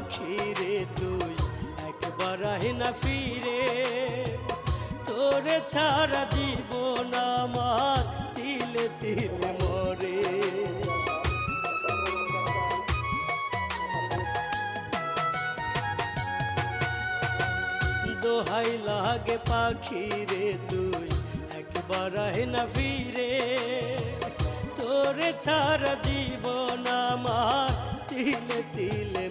পাখি রে তুই একবার আহে না ফিরে, তোরে ছাড়া জীবন আমার তিলে তিলে মরে। দোহাই লাগে পাখি রে তুই একবার আহে না ফিরে, তোরে ছাড়া জীবন আমার তিলে তিলে